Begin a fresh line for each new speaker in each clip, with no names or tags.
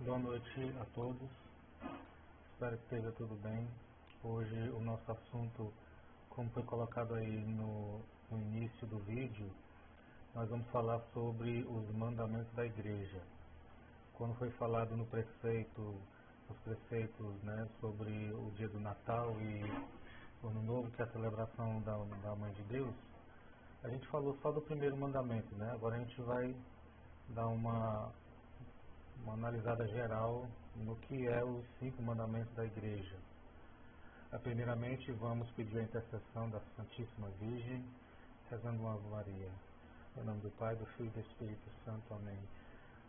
Boa noite a todos, espero que esteja tudo bem. Hoje o nosso assunto, como foi colocado aí no início do vídeo, nós vamos falar sobre os mandamentos da igreja. Quando foi falado no preceito, os preceitos, né, sobre o dia do Natal e o Ano Novo, que é a celebração da Mãe de Deus, a gente falou só do primeiro mandamento, né? Agora a gente vai dar uma analisada geral no que é os 5 mandamentos da igreja. Primeiramente, vamos pedir a intercessão da Santíssima Virgem, rezando uma Ave Maria. Em nome do Pai, do Filho e do Espírito Santo. Amém.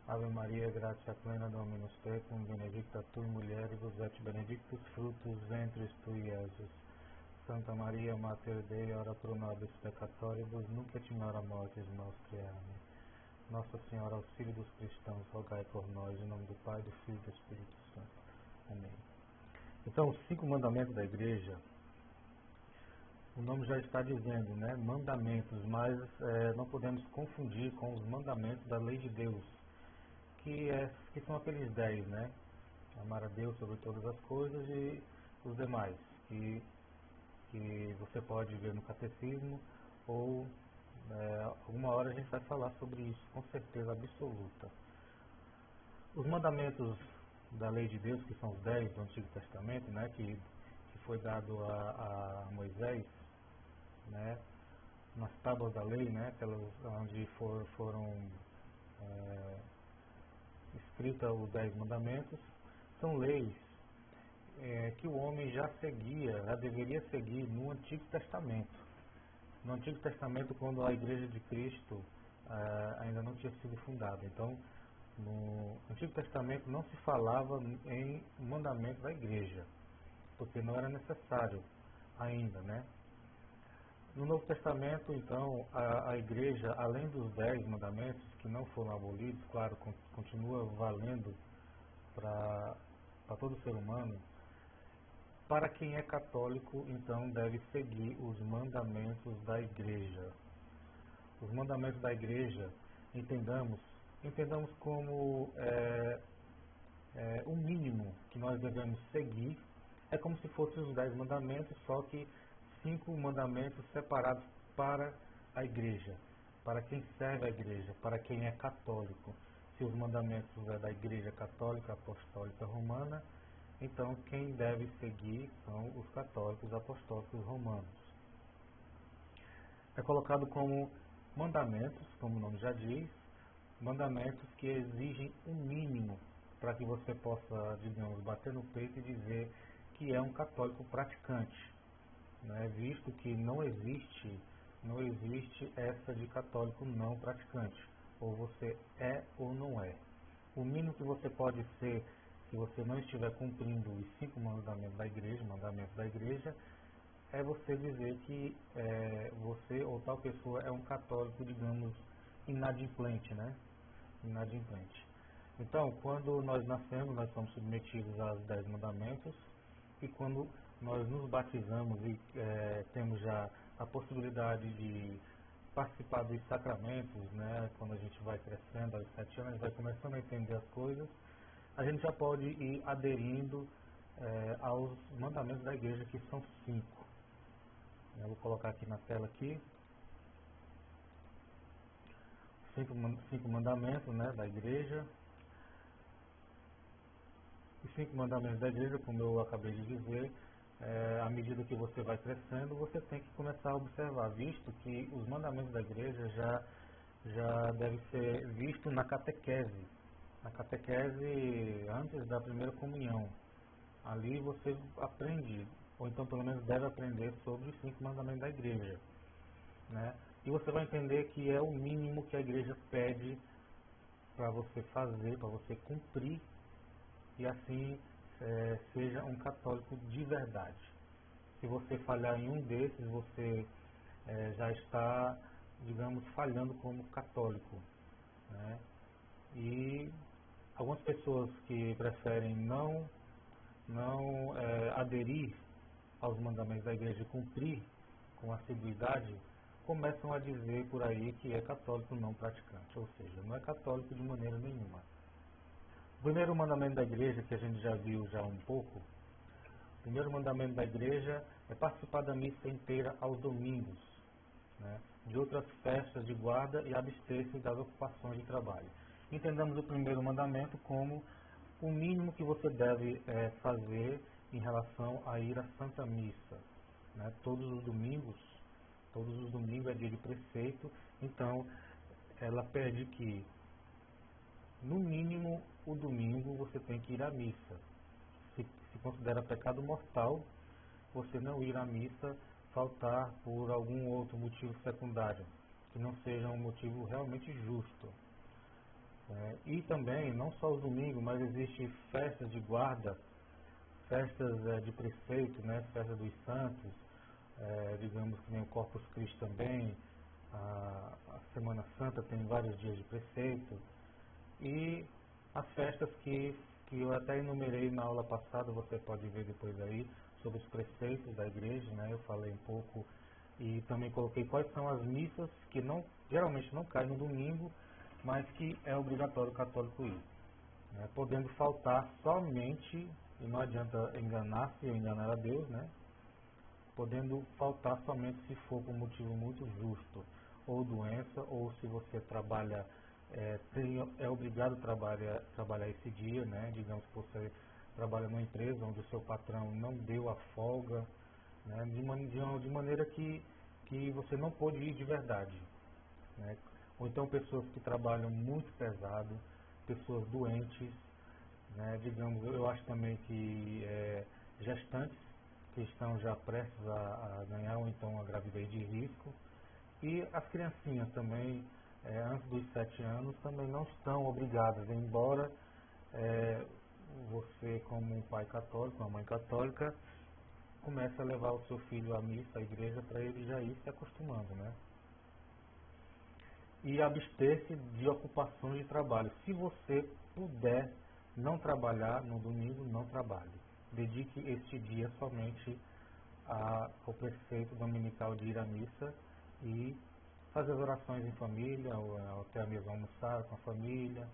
Ave Maria, gratia plena, Dominus tecum, benedicta tu in mulieribus, et benedictus fructus ventris tui, Iesus. Santa Maria, Mater Dei, ora pro nobis peccatoribus, nunc et in hora mortis nostri. Amém. Nossa Senhora, auxílio dos cristãos, rogai por nós, em nome do Pai, do Filho e do Espírito Santo. Amém. Então, os 5 mandamentos da igreja, o nome já está dizendo, né? Mandamentos, mas não podemos confundir com os mandamentos da lei de Deus, que são aqueles 10, né? Amar a Deus sobre todas as coisas e os demais, que você pode ver no catecismo ou alguma hora a gente vai falar sobre isso, com certeza absoluta. Os mandamentos da lei de Deus, que são os 10 do Antigo Testamento, né, que foi dado a Moisés, né, nas tábuas da lei, né, onde foram escritos os 10 mandamentos, são leis que o homem já deveria seguir no Antigo Testamento. No Antigo Testamento, quando a Igreja de Cristo ainda não tinha sido fundada. Então, no Antigo Testamento não se falava em mandamento da Igreja, porque não era necessário ainda, né? No Novo Testamento, então, a Igreja, além dos 10 mandamentos que não foram abolidos, claro, continua valendo para todo ser humano. Para quem é católico, então, deve seguir os mandamentos da igreja. Os mandamentos da igreja, entendamos como o mínimo que nós devemos seguir. É como se fossem os 10 mandamentos, só que 5 mandamentos separados para a igreja, para quem serve a igreja, para quem é católico. Se os mandamentos é da igreja católica, apostólica, romana, então quem deve seguir são os católicos apostólicos romanos. É colocado como mandamentos, como o nome já diz, mandamentos que exigem um mínimo para que você possa, digamos, bater no peito e dizer que é um católico praticante, né? Visto que não existe essa de católico não praticante, ou você é ou não é. O mínimo que você pode ser, se você não estiver cumprindo os 5 mandamentos da igreja, é você dizer que você ou tal pessoa é um católico, digamos, inadimplente, né? Inadimplente. Então, quando nós nascemos, nós somos submetidos aos 10 mandamentos, e quando nós nos batizamos e temos já a possibilidade de participar dos sacramentos, né? Quando a gente vai crescendo, aos 7 anos, a gente vai começando a entender as coisas, a gente já pode ir aderindo aos mandamentos da igreja, que são 5. Eu vou colocar aqui na tela aqui. 5 mandamentos, né, da igreja. Os 5 mandamentos da igreja, como eu acabei de dizer, à medida que você vai crescendo, você tem que começar a observar, visto que os mandamentos da igreja já devem ser vistos na catequese antes da primeira comunhão. Ali você aprende, ou então pelo menos deve aprender sobre os 5 mandamentos da igreja, né? E você vai entender que é o mínimo que a igreja pede para você fazer, para você cumprir, e assim seja um católico de verdade. Se você falhar em um desses, você já está, digamos, falhando como católico, né? E algumas pessoas que preferem não aderir aos mandamentos da igreja e cumprir com assiduidade, começam a dizer por aí que é católico não praticante, ou seja, não é católico de maneira nenhuma. primeiro mandamento da igreja, que a gente já viu já um pouco, o primeiro mandamento da igreja é participar da missa inteira aos domingos, né, de outras festas de guarda e abster-se das ocupações de trabalho. Entendamos o primeiro mandamento como o mínimo que você deve fazer em relação a ir à Santa Missa, né, todos os domingos é dia de preceito, então ela pede que, no mínimo, o domingo você tem que ir à missa. Se considera pecado mortal você não ir à missa, faltar por algum outro motivo secundário, que não seja um motivo realmente justo. E também, não só os domingos, mas existem festas de guarda, festas de preceito, né, festa dos santos, digamos que nem o Corpus Christi também, a Semana Santa tem vários dias de preceito, e as festas que eu até enumerei na aula passada, você pode ver depois aí, sobre os preceitos da igreja, né, eu falei um pouco, e também coloquei quais são as missas que geralmente não caem no domingo, mas que é obrigatório o católico ir, né, podendo faltar somente, e não adianta enganar-se ou enganar a Deus, né, podendo faltar somente se for por motivo muito justo, ou doença, ou se você trabalha, é obrigado a trabalhar esse dia, né, digamos que você trabalha numa empresa onde o seu patrão não deu a folga, né, de maneira que você não pôde ir de verdade, né? Ou então pessoas que trabalham muito pesado, pessoas doentes, né? Digamos, eu acho também que gestantes que estão já prestes a ganhar ou então a gravidez de risco, e as criancinhas também, antes dos 7 anos, também não estão obrigadas, embora você, como um pai católico, uma mãe católica, comece a levar o seu filho à missa, à igreja, para ele já ir se acostumando, né? E abster-se de ocupações de trabalho. Se você puder não trabalhar no domingo, não trabalhe. Dedique este dia somente ao preceito dominical de ir à missa e fazer as orações em família, ou até mesmo almoçar com a família,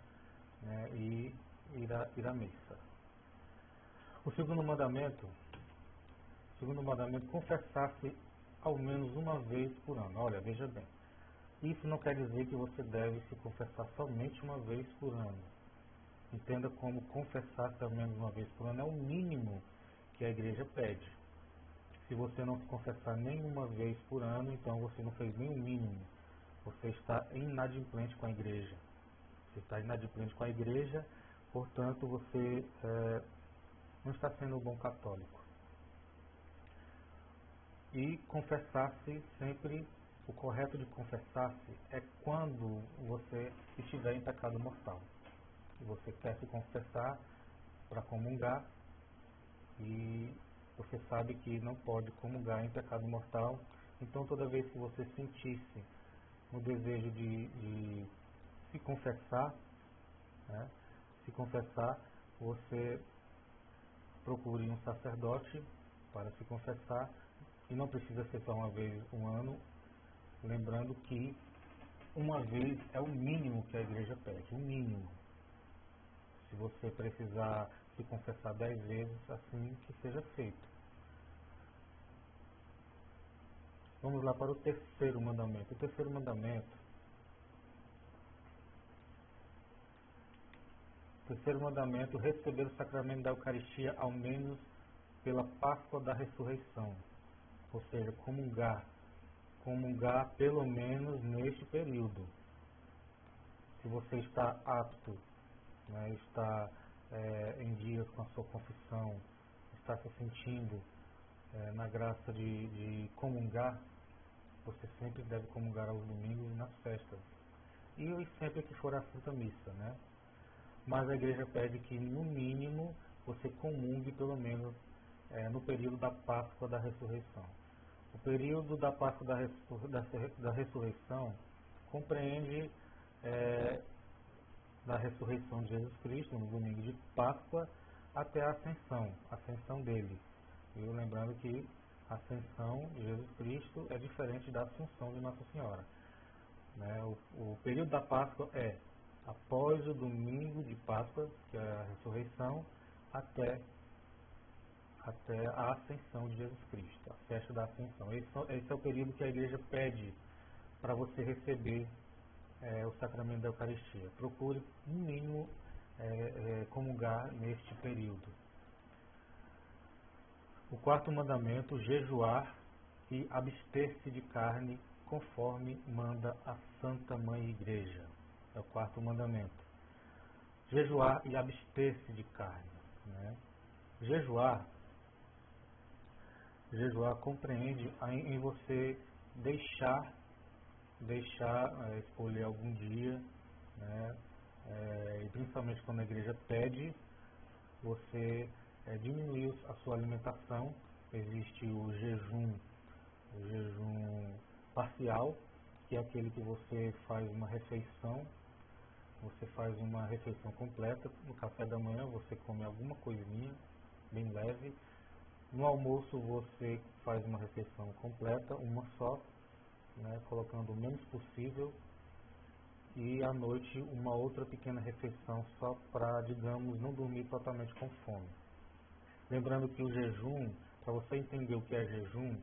né, e ir à missa. O segundo mandamento, confessar-se ao menos uma vez por ano. Olha, veja bem, isso não quer dizer que você deve se confessar somente uma vez por ano. Entenda como confessar-se ao menos uma vez por ano é o mínimo que a igreja pede. Se você não se confessar nenhuma vez por ano, então você não fez nem o mínimo. Você está inadimplente com a igreja. Você está inadimplente com a igreja, portanto você não está sendo um bom católico. E confessar-se sempre, o correto de confessar-se é quando você estiver em pecado mortal. Se você quer se confessar para comungar e você sabe que não pode comungar em pecado mortal, então toda vez que você sentisse o desejo de se confessar, né, você procure um sacerdote para se confessar, e não precisa ser só uma vez um ano, lembrando que uma vez é o mínimo que a igreja pede, o mínimo. Se você precisar se confessar 10 vezes, assim que seja feito. Vamos lá para o terceiro mandamento. O terceiro mandamento receber o sacramento da Eucaristia ao menos pela Páscoa da Ressurreição. Ou seja, comungar pelo menos neste período. Se você está apto, né, está em dias com a sua confissão, está se sentindo na graça de comungar, você sempre deve comungar aos domingos e nas festas. E sempre que for a Santa Missa, né? Mas a igreja pede que, no mínimo, você comungue pelo menos no período da Páscoa da Ressurreição. O período da Páscoa da Ressurreição compreende da ressurreição de Jesus Cristo, no domingo de Páscoa, até a ascensão dele. E lembrando que a ascensão de Jesus Cristo é diferente da assunção de Nossa Senhora. Né? O período da Páscoa é após o domingo de Páscoa, que é a ressurreição, até a ascensão de Jesus Cristo, a festa da ascensão. Esse é o período que a igreja pede para você receber o sacramento da Eucaristia. Procure, no mínimo, comungar neste período. O quarto mandamento, jejuar e abster-se de carne, conforme manda a Santa Mãe Igreja. É o quarto mandamento. Jejuar e abster-se de carne. Né? Jejuar compreende em você deixar escolher algum dia, né? E principalmente quando a igreja pede, você diminuir a sua alimentação. Existe o jejum parcial, que é aquele que você faz uma refeição completa. No café da manhã você come alguma coisinha bem leve. No almoço você faz uma refeição completa, uma só, né, colocando o menos possível. E à noite uma outra pequena refeição só para, digamos, não dormir totalmente com fome. Lembrando que o jejum, para você entender o que é jejum,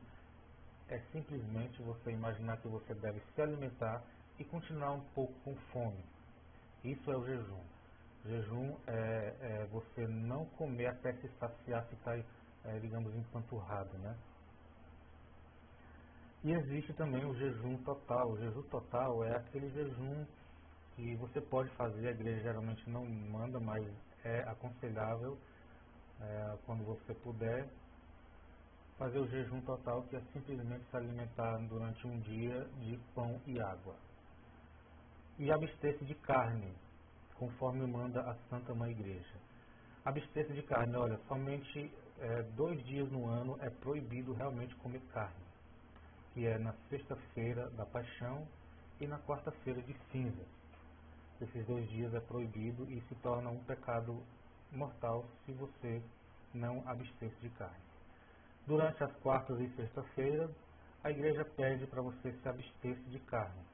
é simplesmente você imaginar que você deve se alimentar e continuar um pouco com fome. Isso é o jejum. Jejum é você não comer até se saciar, ficar, digamos, empanturrado, né? E existe também o jejum total. O jejum total é aquele jejum que você pode fazer, a igreja geralmente não manda, mas é aconselhável, quando você puder, fazer o jejum total, que é simplesmente se alimentar durante um dia de pão e água. E abster-se de carne, conforme manda a Santa Mãe Igreja. Abster-se de carne, olha, somente 2 dias no ano é proibido realmente comer carne, que é na sexta-feira da Paixão e na quarta-feira de cinzas. Esses 2 dias é proibido e se torna um pecado mortal se você não abster-se de carne. Durante as quartas e sexta-feiras, a igreja pede para você se abster-se de carne.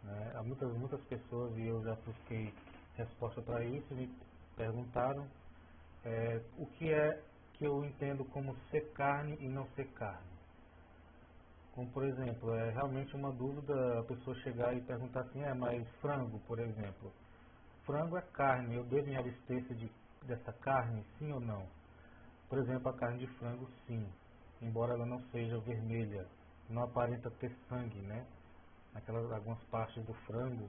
Né? Há muitas pessoas, e eu já busquei resposta para isso, me perguntaram o que é que eu entendo como ser carne e não ser carne. Como, por exemplo, é realmente uma dúvida a pessoa chegar e perguntar assim, mas frango, por exemplo. Frango é carne, eu devo me abster-se dessa carne, sim ou não? Por exemplo, a carne de frango, sim. Embora ela não seja vermelha, não aparenta ter sangue, né? Algumas partes do frango,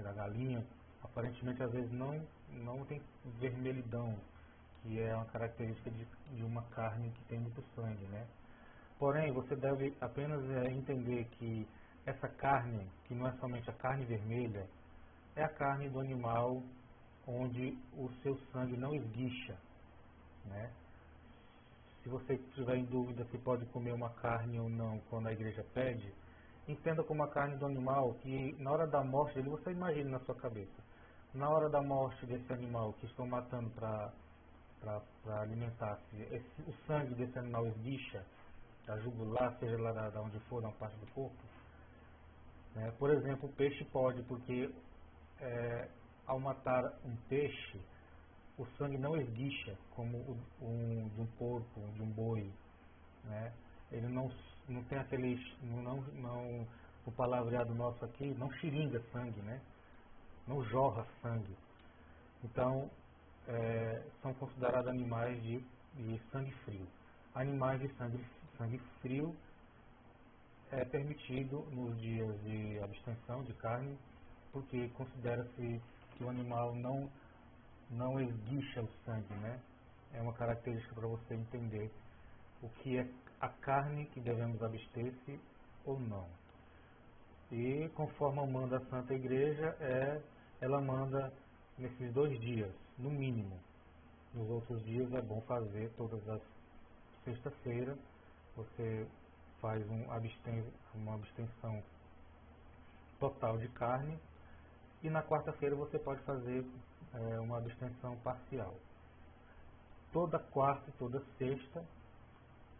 da galinha, aparentemente às vezes não tem vermelhidão, que é uma característica de uma carne que tem muito sangue, né? Porém, você deve apenas entender que essa carne, que não é somente a carne vermelha, é a carne do animal onde o seu sangue não esguicha, né? Se você estiver em dúvida se pode comer uma carne ou não quando a igreja pede, entenda como a carne do animal que na hora da morte dele, você imagina na sua cabeça, na hora da morte desse animal que estão matando para alimentar-se, o sangue desse animal esguicha, da jugular, seja lá da onde for, na parte do corpo. Né? Por exemplo, o peixe pode, porque ao matar um peixe, o sangue não esguicha como de um porco, de um boi. Né? Ele não tem aquele, o palavreado nosso aqui, não xiringa sangue, né? Não jorra sangue. Então, são considerados animais de sangue frio. Animais de sangue frio é permitido nos dias de abstenção de carne, porque considera-se que o animal não esguicha o sangue, né? É uma característica para você entender o que é a carne que devemos abster-se ou não. E conforme manda a Santa Igreja, ela manda nesses 2 dias, no mínimo. Nos outros dias é bom fazer todas as sexta-feira, você faz uma abstenção total de carne, e na quarta-feira você pode fazer uma abstenção parcial. Toda quarta e toda sexta,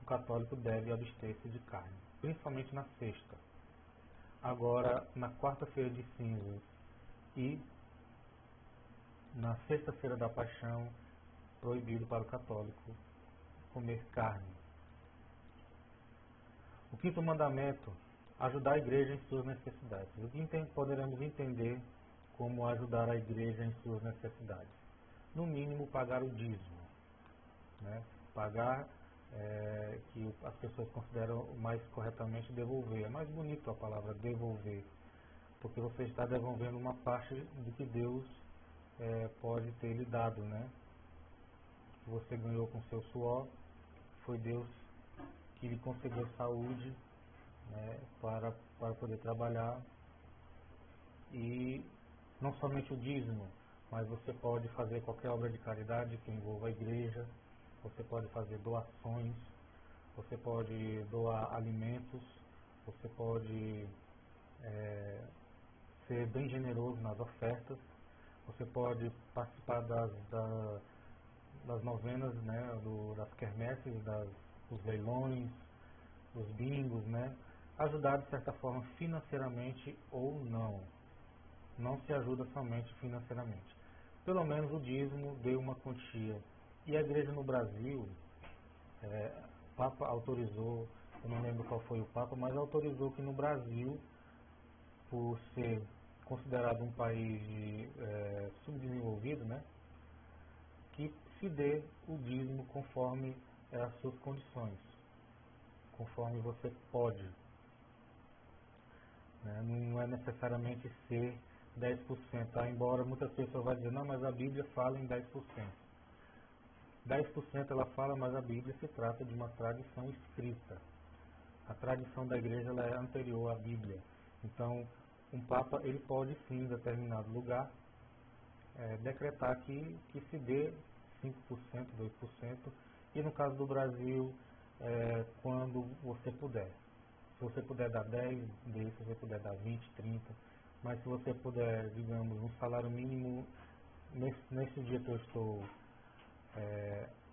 o católico deve abster-se de carne, principalmente na sexta. Agora, na quarta-feira de cinzas e na sexta-feira da paixão, proibido para o católico comer carne. O quinto mandamento, ajudar a igreja em suas necessidades. O que poderemos entender como ajudar a igreja em suas necessidades? No mínimo, pagar o dízimo. Né? Pagar, que as pessoas consideram mais corretamente devolver. É mais bonito a palavra devolver, porque você está devolvendo uma parte do que Deus pode ter lhe dado, né? Que você ganhou com seu suor, foi Deus que lhe concedeu saúde, né, para poder trabalhar. E não somente o dízimo, mas você pode fazer qualquer obra de caridade que envolva a igreja, você pode fazer doações, você pode doar alimentos, você pode ser bem generoso nas ofertas, você pode participar das novenas, né, das quermesses, dos leilões, dos bingos, né, ajudar de certa forma financeiramente ou não. Não se ajuda somente financeiramente. Pelo menos o dízimo deu uma quantia. E a igreja no Brasil, o Papa autorizou, eu não lembro qual foi o Papa, mas autorizou que no Brasil, por ser considerado um país subdesenvolvido, né, que se dê o dízimo conforme as suas condições, conforme você pode. Né? Não é necessariamente ser 10%, tá? Embora muitas pessoas vão dizer, não, mas a Bíblia fala em 10%. 10% ela fala, mas a Bíblia se trata de uma tradição escrita. A tradição da igreja ela é anterior à Bíblia. Então, um Papa ele pode sim, em determinado lugar, decretar que se dê 5%, 2%, e no caso do Brasil, quando você puder. Se você puder dar 10 dê, se você puder dar 20, 30, mas se você puder, digamos, um salário mínimo, nesse dia que eu estou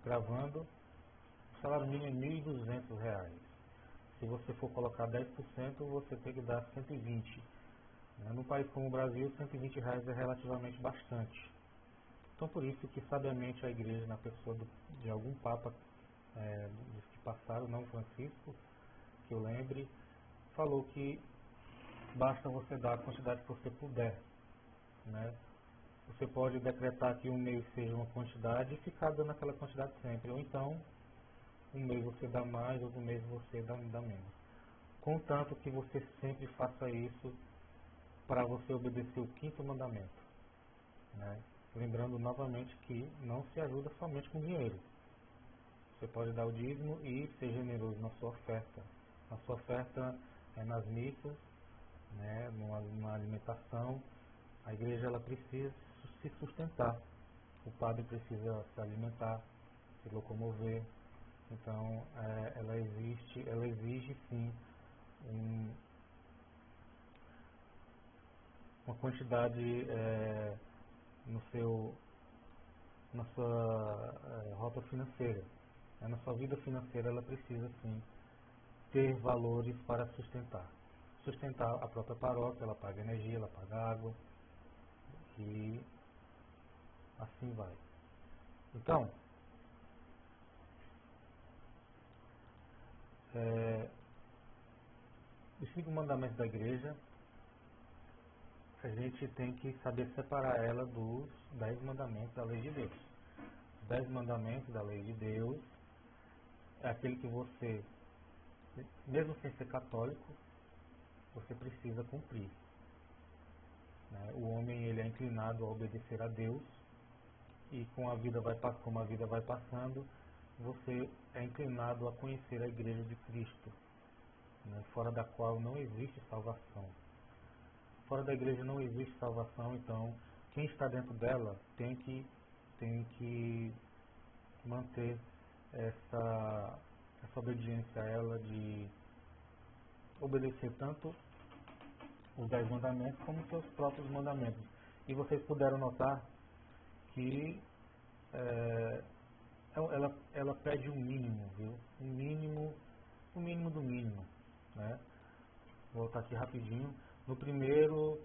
gravando, o salário mínimo é R$ 1.200. Se você for colocar 10%, você tem que dar 120. No país como o Brasil, R$ 120 é relativamente bastante. Então, por isso que, sabiamente, a igreja, na pessoa de algum Papa dos que passaram, não Francisco, que eu lembre, falou que basta você dar a quantidade que você puder. Né? Você pode decretar que um mês seja uma quantidade e ficar dando aquela quantidade sempre. Ou então, um mês você dá mais, outro mês você dá menos. Contanto que você sempre faça isso para você obedecer o quinto mandamento. Né? Lembrando novamente que não se ajuda somente com dinheiro. Você pode dar o dízimo e ser generoso na sua oferta. A sua oferta é nas missas, né, numa alimentação. A igreja ela precisa se sustentar. O padre precisa se alimentar, se locomover. Então, ela exige sim uma quantidade na sua rota financeira. Na sua vida financeira ela precisa sim ter valores para sustentar. Sustentar a própria paróquia, ela paga energia, ela paga água e assim vai. Então, os 5 mandamentos da igreja, a gente tem que saber separar ela dos 10 mandamentos da lei de Deus. Os 10 mandamentos da lei de Deus é aquele que você, mesmo sem ser católico, você precisa cumprir. Né? O homem ele é inclinado a obedecer a Deus e como a vida vai passando, você é inclinado a conhecer a Igreja de Cristo, né? Fora da qual não existe salvação. Fora da igreja não existe salvação, então quem está dentro dela tem que manter essa obediência a ela, de obedecer tanto os 10 mandamentos como os seus próprios mandamentos. E vocês puderam notar que ela pede um mínimo, viu? O mínimo do mínimo. Né? Vou voltar aqui rapidinho. No primeiro,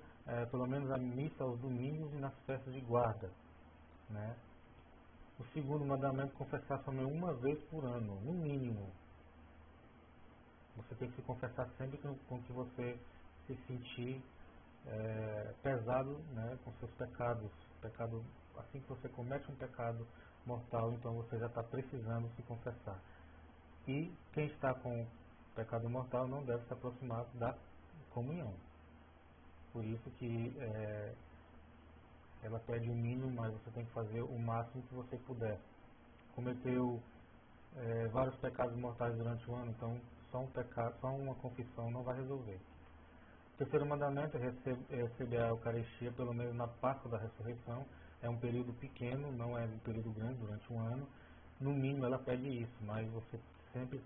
pelo menos a missa aos domingos e nas festas de guarda. né? O segundo mandamento, confessar somente uma vez por ano, no mínimo. Você tem que se confessar sempre com que você se sentir pesado, né, com seus pecados. Assim que você comete um pecado mortal, então você já está precisando se confessar. E quem está com pecado mortal não deve se aproximar da comunhão. Por isso que ela pede o mínimo, mas você tem que fazer o máximo que você puder. Cometeu vários pecados mortais durante o ano, então só uma confissão não vai resolver. O terceiro mandamento é receber a Eucaristia pelo menos na Páscoa da Ressurreição. É um período pequeno, não é um período grande durante um ano. No mínimo ela pede isso, mas você sempre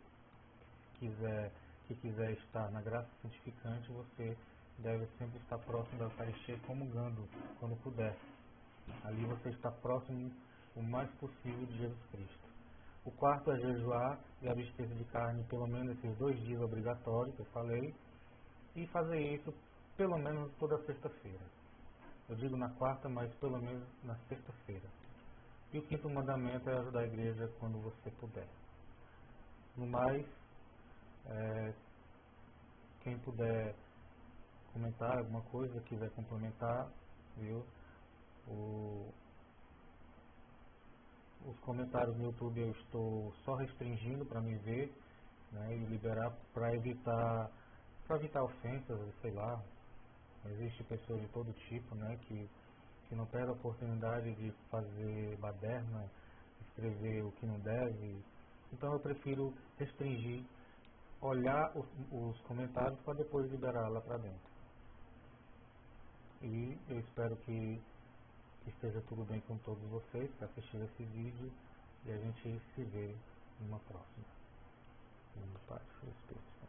que quiser estar na graça santificante, você deve sempre estar próximo da Eucaristia, comungando quando puder. Ali você está próximo o mais possível de Jesus Cristo. O quarto é jejuar e abster-se de carne pelo menos esses 2 dias obrigatórios que eu falei, e fazer isso pelo menos toda sexta-feira. Eu digo na quarta, mas pelo menos na sexta-feira. E o quinto mandamento é ajudar a igreja quando você puder. No mais, quem puder comentar alguma coisa, quiser complementar, viu? Os comentários no YouTube eu estou só restringindo para me ver, né, e liberar para evitar ofensas, sei lá. Existem pessoas de todo tipo, né, que não perdem a oportunidade de fazer baderna, escrever o que não deve. Então eu prefiro restringir, olhar os comentários para depois liberar lá para dentro. E eu espero que esteja tudo bem com todos vocês que assistiram esse vídeo, e a gente se vê numa próxima. Em paz, Espírito.